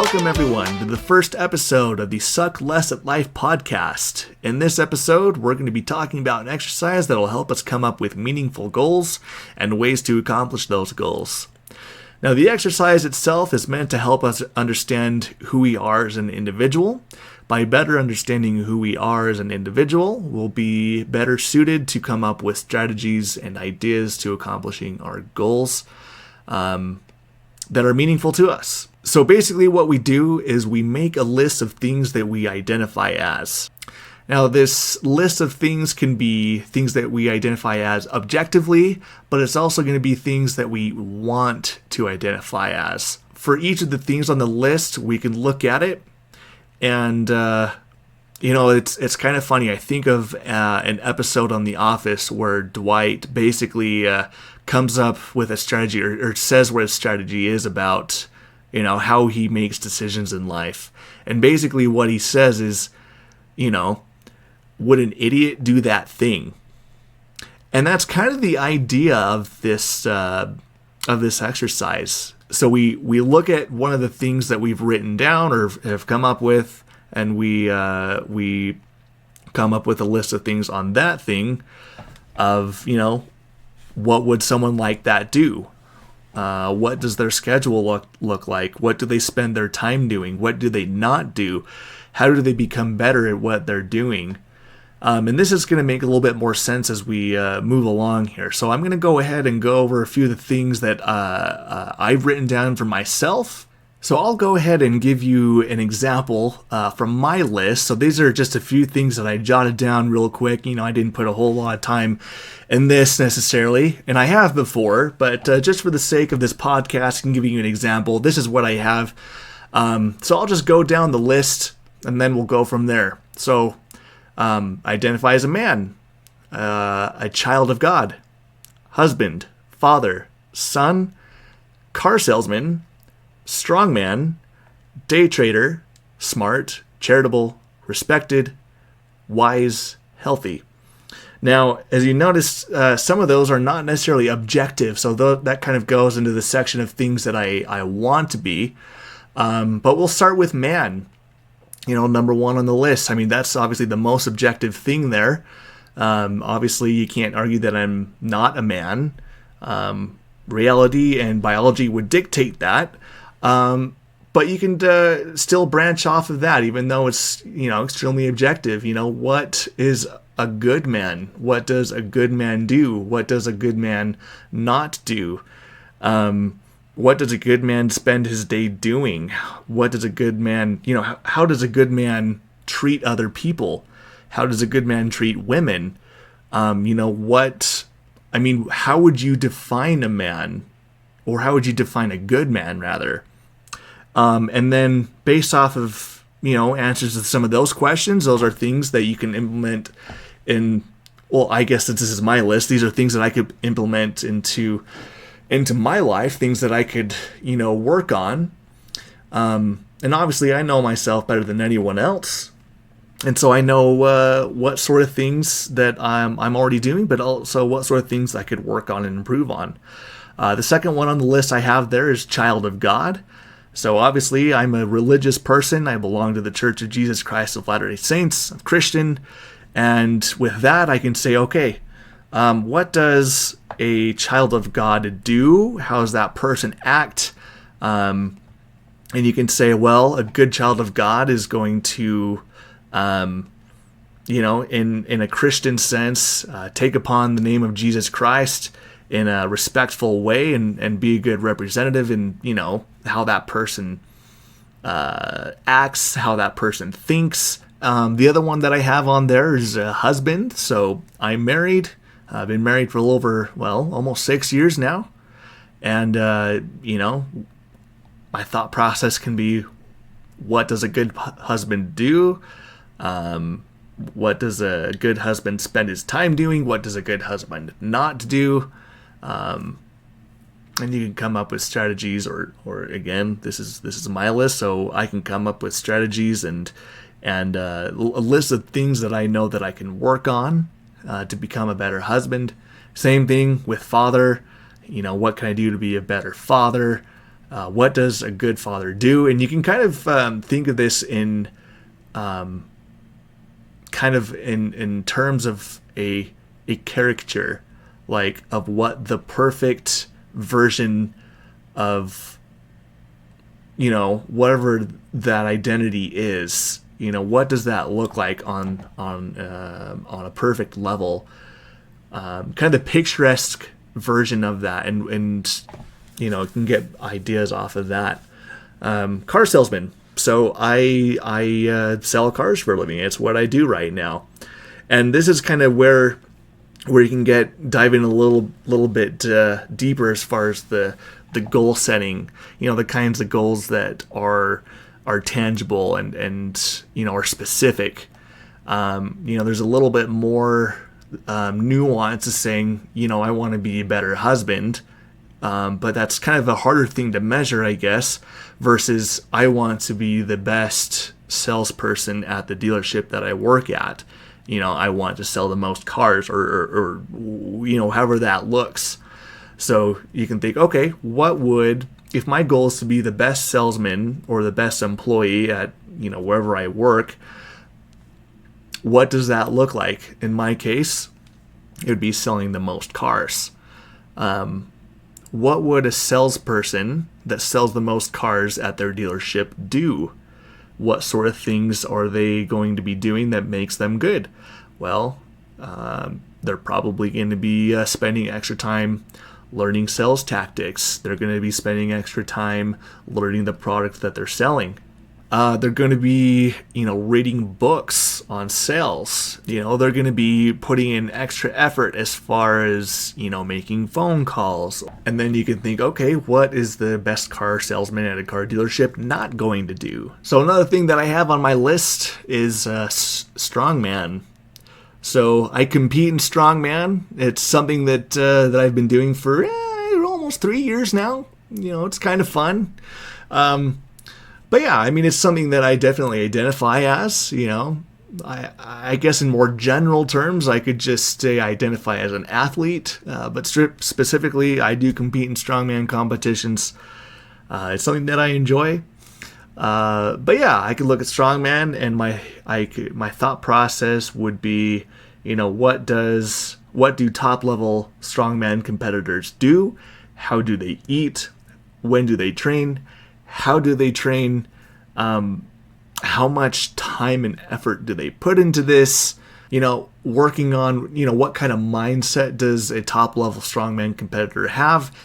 Welcome everyone to the first episode of the Suck Less at Life podcast. In this episode, we're going to be talking about an exercise that will help us come up with meaningful goals and ways to accomplish those goals. Now, the exercise itself is meant to help us understand who we are as an individual. By better understanding who we are as an individual, we'll be better suited to come up with strategies and ideas to accomplishing our goals that are meaningful to us. So basically what we do is we make a list of things that we identify as. Now, this list of things can be things that we identify as objectively, but it's also going to be things that we want to identify as. For each of the things on the list, we can look at it and, it's kind of funny. I think of an episode on The Office where Dwight basically comes up with a strategy or says what his strategy is about, how he makes decisions in life. And basically what he says is, would an idiot do that thing? And that's kind of the idea of this exercise. So we look at one of the things that we've written down or have come up with, and we come up with a list of things on that thing of, what would someone like that do? What does their schedule look like? What do they spend their time doing? What do they not do? How do they become better at what they're doing? And this is going to make a little bit more sense as we move along here. So I'm going to go ahead and go over a few of the things that I've written down for myself. So I'll go ahead and give you an example from my list. So these are just a few things that I jotted down real quick. I didn't put a whole lot of time in this necessarily, and I have before, but just for the sake of this podcast, I can give you an example. This is what I have. So I'll just go down the list, and then we'll go from there. So identify as a man, a child of God, husband, father, son, car salesman, strongman, day trader, smart, charitable, respected, wise, healthy. Now, as you notice, some of those are not necessarily objective, so that kind of goes into the section of things that I want to be. But we'll start with man. Number one on the list. That's obviously the most objective thing there. Obviously, you can't argue that I'm not a man. Reality and biology would dictate that. But you can still branch off of that, even though it's, extremely objective. What is a good man? What does a good man do? What does a good man not do? What does a good man spend his day doing? What does a good man, how does a good man treat other people? How does a good man treat women? How would you define a man? Or how would you define a good man, rather? And then based off of, answers to some of those questions, those are things that you can implement I guess since this is my list, these are things that I could implement into my life, things that I could, work on. And obviously I know myself better than anyone else. And so I know what sort of things that I'm already doing, but also what sort of things I could work on and improve on. The second one on the list I have there is child of God. So obviously I'm a religious person. I belong to the Church of Jesus Christ of Latter-day Saints. I'm Christian. And with that, I can say, okay, what does a child of God do? How does that person act? And you can say, well, a good child of God is going to, in a Christian sense, take upon the name of Jesus Christ in a respectful way and be a good representative in, how that person acts, how that person thinks. The other one that I have on there is a husband. So I'm married. I've been married for a little over, almost 6 years now. And, my thought process can be, what does a good husband do? What does a good husband spend his time doing? What does a good husband not do? And you can come up with strategies or again, this is my list, so I can come up with strategies and a list of things that I know that I can work on to become a better husband. Same thing with father. What can I do to be a better father? What does a good father do? And you can kind of think of this in in terms of a caricature, like of what the perfect version of, whatever that identity is. What does that look like on a perfect level? Kind of the picturesque version of that, and you can get ideas off of that. Car salesman. So I sell cars for a living. It's what I do right now, and this is kind of where you can dive in a little bit deeper as far as the goal setting. The kinds of goals that are tangible and are specific. There's a little bit more nuance to saying, I want to be a better husband. But that's kind of a harder thing to measure, I guess, versus I want to be the best salesperson at the dealership that I work at. I want to sell the most cars or however that looks. So you can think, okay, if my goal is to be the best salesman or the best employee at, wherever I work, what does that look like? In my case, it would be selling the most cars. What would a salesperson that sells the most cars at their dealership do? What sort of things are they going to be doing that makes them good? Well, they're probably going to be spending extra time learning sales tactics. They're going to be spending extra time learning the product that they're selling. They're going to be, reading books on sales. They're going to be putting in extra effort as far as, making phone calls. And then you can think, okay, what is the best car salesman at a car dealership not going to do? So another thing that I have on my list is strongman. So I compete in strongman. It's something that I've been doing for almost 3 years now. It's kind of fun. But yeah, it's something that I definitely identify as. I guess in more general terms, I could just say I identify as an athlete. But specifically, I do compete in strongman competitions. It's something that I enjoy. But yeah, I could look at strongman, and my thought process would be, what do top level strongman competitors do? How do they eat? When do they train? How do they train? How much time and effort do they put into this? Working on, what kind of mindset does a top level strongman competitor have?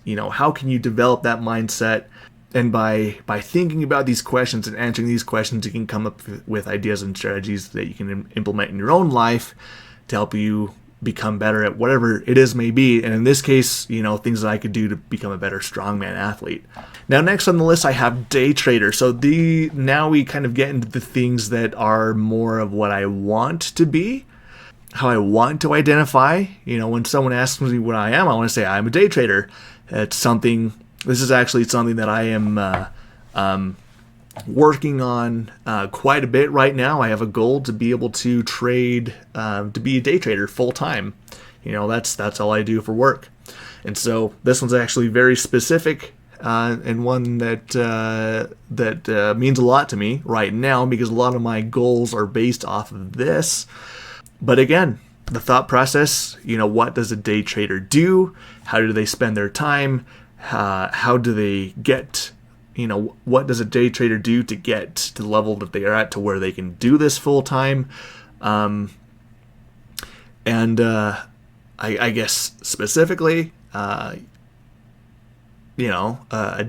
How can you develop that mindset? And by thinking about these questions and answering these questions, you can come up with ideas and strategies that you can implement in your own life to help you become better at whatever it is may be. And in this case, things that I could do to become a better strongman athlete. Now, next on the list, I have day trader. So now we kind of get into the things that are more of what I want to be, how I want to identify. When someone asks me what I am, I want to say I'm a day trader. This is actually something that I am working on quite a bit right now. I have a goal to be able to trade, to be a day trader full time. That's all I do for work. And so this one's actually very specific and one that means a lot to me right now, because a lot of my goals are based off of this. But again, the thought process, what does a day trader do? How do they spend their time? How do they get, what does a day trader do to get to the level that they are at to where they can do this full time? I guess specifically, a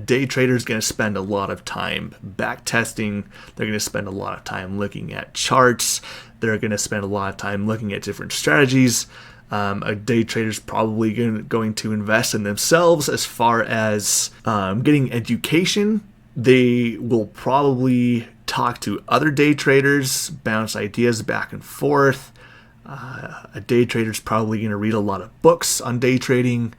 day trader is going to spend a lot of time back testing. They're going to spend a lot of time looking at charts. They're going to spend a lot of time looking at different strategies. A day trader is probably going to invest in themselves as far as getting education. They will probably talk to other day traders, bounce ideas back and forth. A day trader is probably going to read a lot of books on day trading.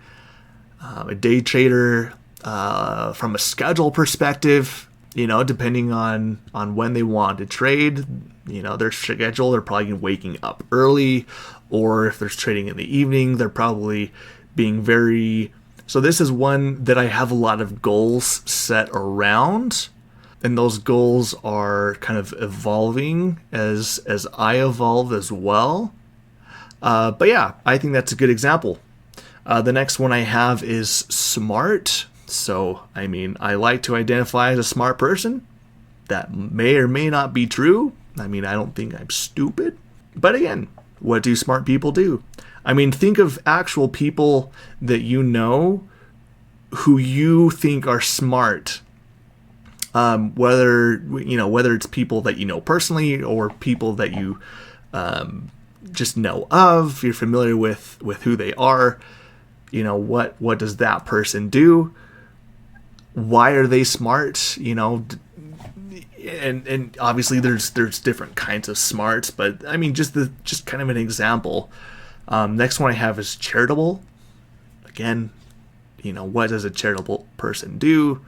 A day trader, from a schedule perspective, depending on when they want to trade, their schedule, they're probably waking up early, or if they're trading in the evening, they're probably being very So this is one that I have a lot of goals set around, and those goals are kind of evolving as I evolve as well. But yeah, I think that's a good example. The next one I have is smart. So, I mean, I like to identify as a smart person. That may or may not be true. I mean, I don't think I'm stupid. But again, what do smart people do? I mean, think of actual people that you know who you think are smart. Whether it's people that you know personally or people that you just know of, you're familiar with who they are. You know, what does that person do? Why are they smart? You know, and obviously there's different kinds of smarts, but I mean just kind of an example. Next one I have is charitable. Again, you know, what does a charitable person do?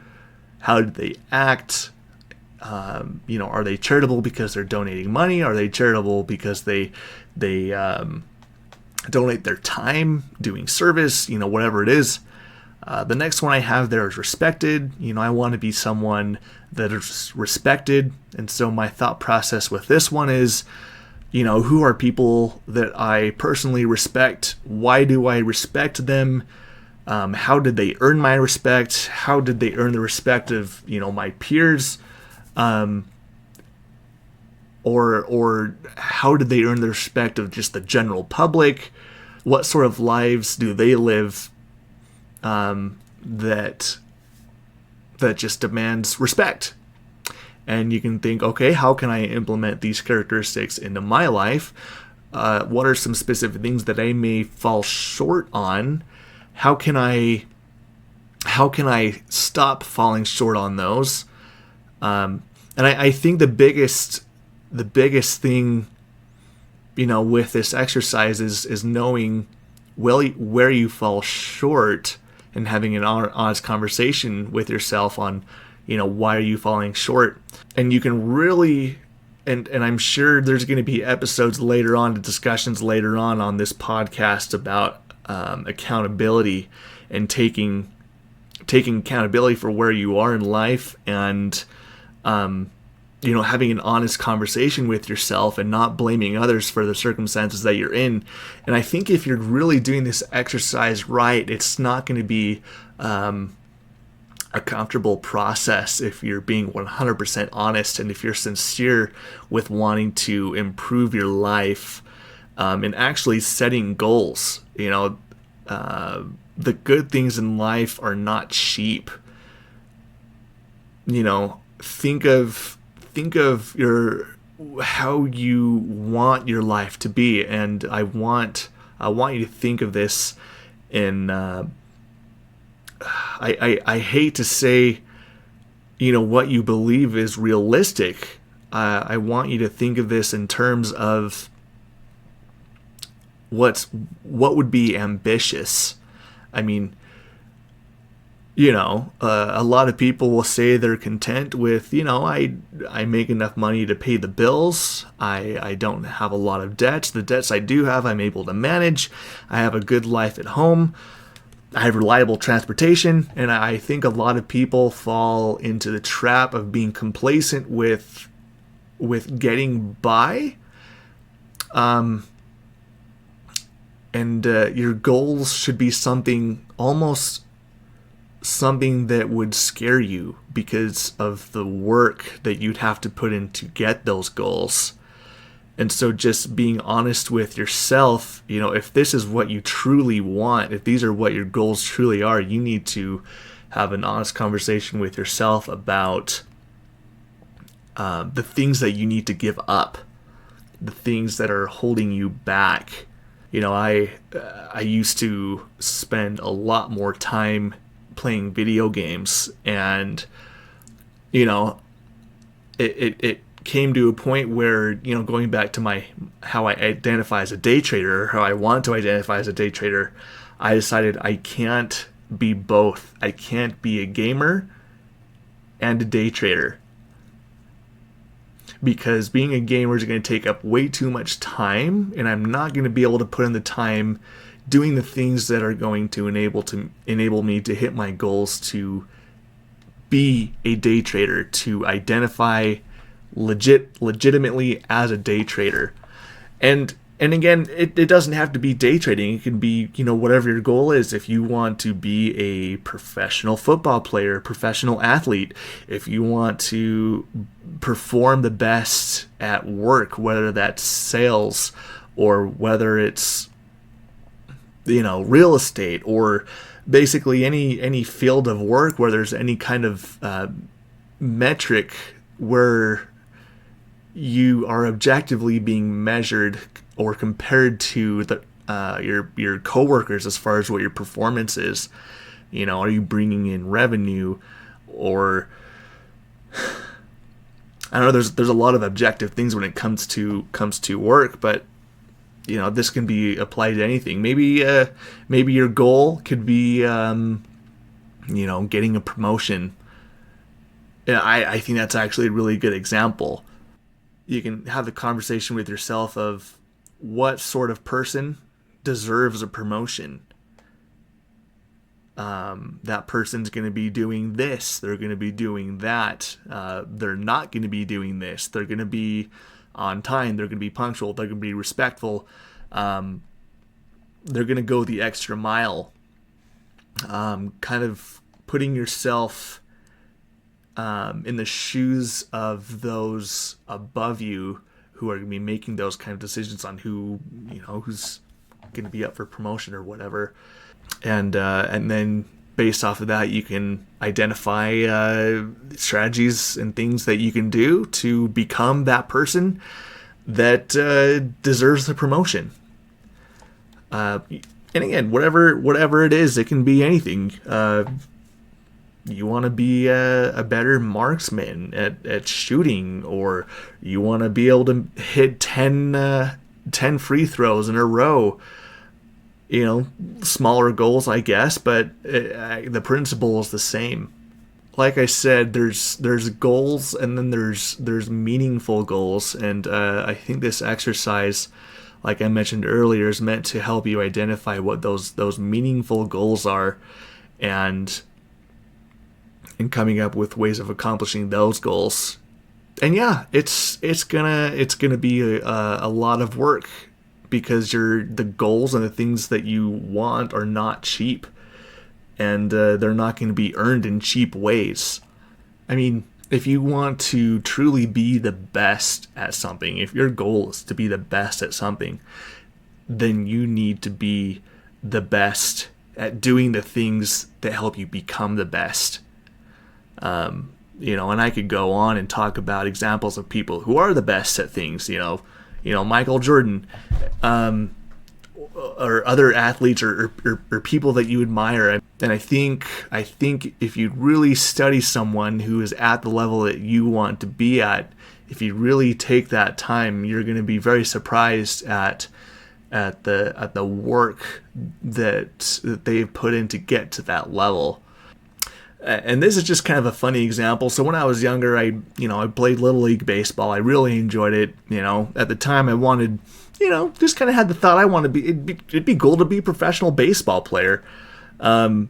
How do they act? You know, are they charitable because they're donating money? Are they charitable because they donate their time doing service? You know, whatever it is. The next one I have there is respected. You know, I want to be someone that is respected. And so my thought process with this one is, you know, who are people that I personally respect? Why do I respect them? How did they earn my respect? How did they earn the respect of, you know, my peers? Or how did they earn the respect of just the general public? What sort of lives do they live that just demands respect? And you can think, okay, how can I implement these characteristics into my life? What are some specific things that I may fall short on? How can I stop falling short on those? And I think the biggest thing, you know, with this exercise is knowing where you fall short and having an honest conversation with yourself on, you know, why are you falling short? And you can really, and I'm sure there's going to be episodes later on, discussions later on this podcast about accountability and taking accountability for where you are in life, and you know, having an honest conversation with yourself and not blaming others for the circumstances that you're in. And I think if you're really doing this exercise right, it's not going to be a comfortable process if you're being 100% honest and if you're sincere with wanting to improve your life, and actually setting goals. You know, the good things in life are not cheap. You know, think of how you want your life to be, and I want you to think of this in I hate to say, you know, what you believe is realistic. I want you to think of this in terms of what would be ambitious. I mean, you know, a lot of people will say they're content with, you know, I make enough money to pay the bills. I don't have a lot of debts. The debts I do have, I'm able to manage. I have a good life at home. I have reliable transportation. And I think a lot of people fall into the trap of being complacent with getting by. And your goals should be something that would scare you because of the work that you'd have to put in to get those goals. And so just being honest with yourself, you know, if this is what you truly want, if these are what your goals truly are, you need to have an honest conversation with yourself about the things that you need to give up, the things that are holding you back. You know, I used to spend a lot more time playing video games, and you know, it came to a point where, you know, going back to how I identify as a day trader, how I want to identify as a day trader, I decided I can't be both. I can't be a gamer and a day trader, because being a gamer is going to take up way too much time, and I'm not going to be able to put in the time doing the things that are going to enable me to hit my goals, to be a day trader, to identify legitimately as a day trader. And again, it doesn't have to be day trading. It can be, whatever your goal is. If you want to be a professional football player, professional athlete, if you want to perform the best at work, whether that's sales or whether it's, real estate, or basically any field of work where there's any kind of metric where you are objectively being measured or compared to your coworkers as far as what your performance is. Are you bringing in revenue, or I don't know. There's a lot of objective things when it comes to work, but this can be applied to anything. Maybe your goal could be getting a promotion. Yeah, I think that's actually a really good example. You can have the conversation with yourself of what sort of person deserves a promotion. That person's going to be doing this. They're going to be doing that. They're not going to be doing this. They're going to be on time. They're going to be punctual. They're going to be respectful. They're going to go the extra mile. Kind of putting yourself in the shoes of those above you who are going to be making those kind of decisions on who's going to be up for promotion or whatever. And then based off of that, you can identify strategies and things that you can do to become that person that deserves the promotion. And again, whatever it is, it can be anything. You want to be a better marksman at shooting, or you want to be able to hit 10 free throws in a row. Smaller goals, I guess, but the principle is the same. Like I said, there's goals, and then there's meaningful goals, and I think this exercise, like I mentioned earlier, is meant to help you identify what those meaningful goals are, and coming up with ways of accomplishing those goals. And yeah, it's gonna be a lot of work, because the goals and the things that you want are not cheap, and they're not going to be earned in cheap ways. I mean, if you want to truly be the best at something, if your goal is to be the best at something, then you need to be the best at doing the things that help you become the best. And I could go on and talk about examples of people who are the best at things, Michael Jordan, or other athletes or people that you admire. And I think if you really study someone who is at the level that you want to be at, if you really take that time, you're going to be very surprised at the work that they've put in to get to that level. And this is just kind of a funny example. So when I was younger, I played Little League Baseball. I really enjoyed it. At the time I wanted, just kind of had the thought I want to be, it'd be cool to be a professional baseball player. But,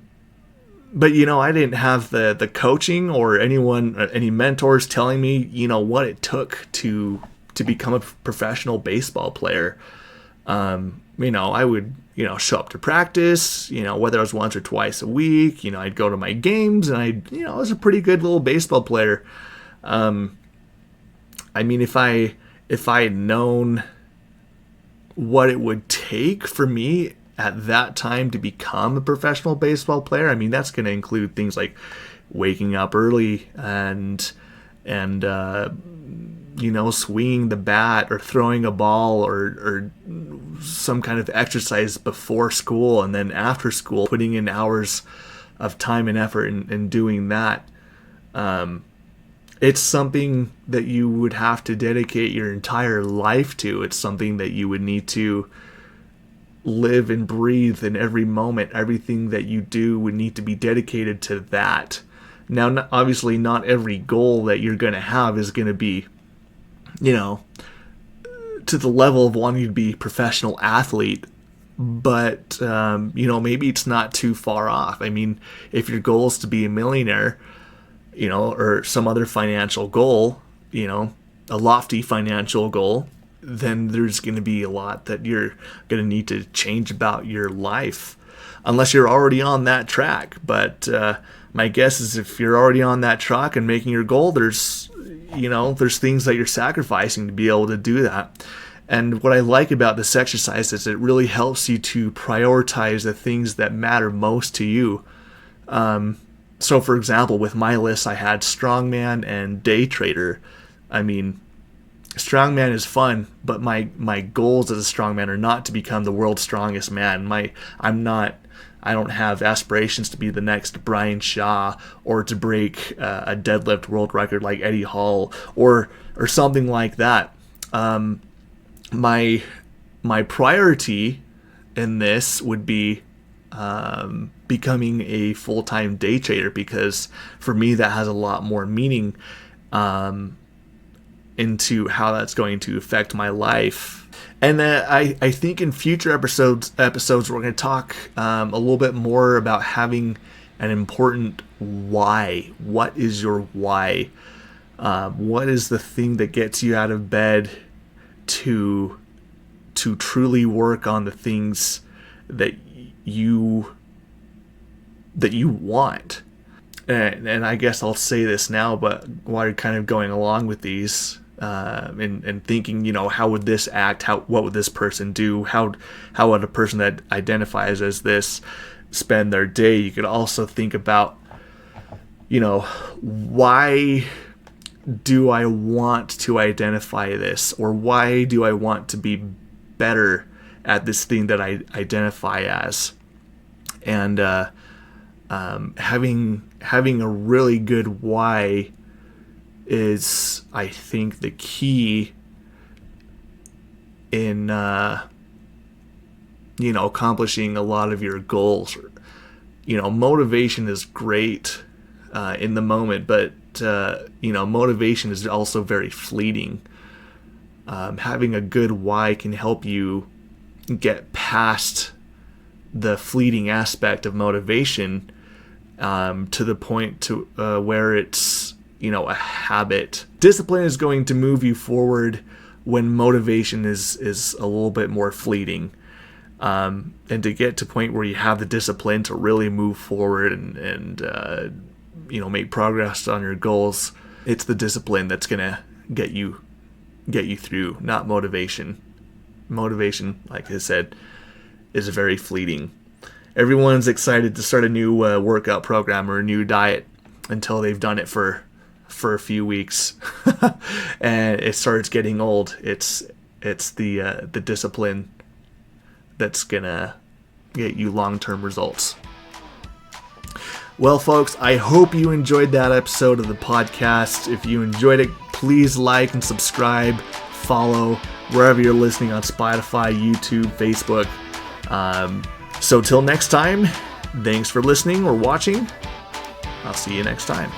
I didn't have the coaching or any mentors telling me, what it took to become a professional baseball player. I would, show up to practice, whether it was once or twice a week, I'd go to my games, and I was a pretty good little baseball player. If I had known what it would take for me at that time to become a professional baseball player, that's going to include things like waking up early and swinging the bat or throwing a ball or some kind of exercise before school, and then after school putting in hours of time and effort in doing that. It's something that you would have to dedicate your entire life to. It's something that you would need to live and breathe in every moment. Everything that you do would need to be dedicated to that. Now, obviously, not every goal that you're going to have is going to be to the level of wanting to be a professional athlete, but maybe it's not too far off. I mean, if your goal is to be a millionaire, or some other financial goal, a lofty financial goal, then there's going to be a lot that you're going to need to change about your life, unless you're already on that track. But my guess is if you're already on that track and making your goal, there's things that you're sacrificing to be able to do that. And what I like about this exercise is it really helps you to prioritize the things that matter most to you. So for example, with my list, I had strongman and day trader. I mean, strongman is fun, but my goals as a strongman are not to become the world's strongest man. I don't have aspirations to be the next Brian Shaw, or to break a deadlift world record like Eddie Hall, or something like that. My priority in this would be becoming a full-time day trader, because for me that has a lot more meaning into how that's going to affect my life. And I think in future episodes we're going to talk a little bit more about having an important why. What is your why? What is the thing that gets you out of bed to truly work on the things that you want? And I guess I'll say this now, but while you're kind of going along with these, and thinking, how would this act? What would this person do? How would a person that identifies as this spend their day? You could also think about, why do I want to identify this? Or why do I want to be better at this thing that I identify as? And having a really good why is, I think, the key in accomplishing a lot of your goals. Motivation is great in the moment, but motivation is also very fleeting. Having a good why can help you get past the fleeting aspect of motivation to the point to where it's a habit. Discipline is going to move you forward when motivation is a little bit more fleeting. And to get to a point where you have the discipline to really move forward and make progress on your goals, it's the discipline that's gonna get you through, not motivation. Motivation, like I said, is very fleeting. Everyone's excited to start a new workout program or a new diet until they've done it for a few weeks and it starts getting old. It's the discipline that's gonna get you long-term results. Well, folks, I hope you enjoyed that episode of the podcast. If you enjoyed it, please like and subscribe, follow wherever you're listening on Spotify, YouTube, Facebook. So till next time, thanks for listening or watching. I'll see you next time.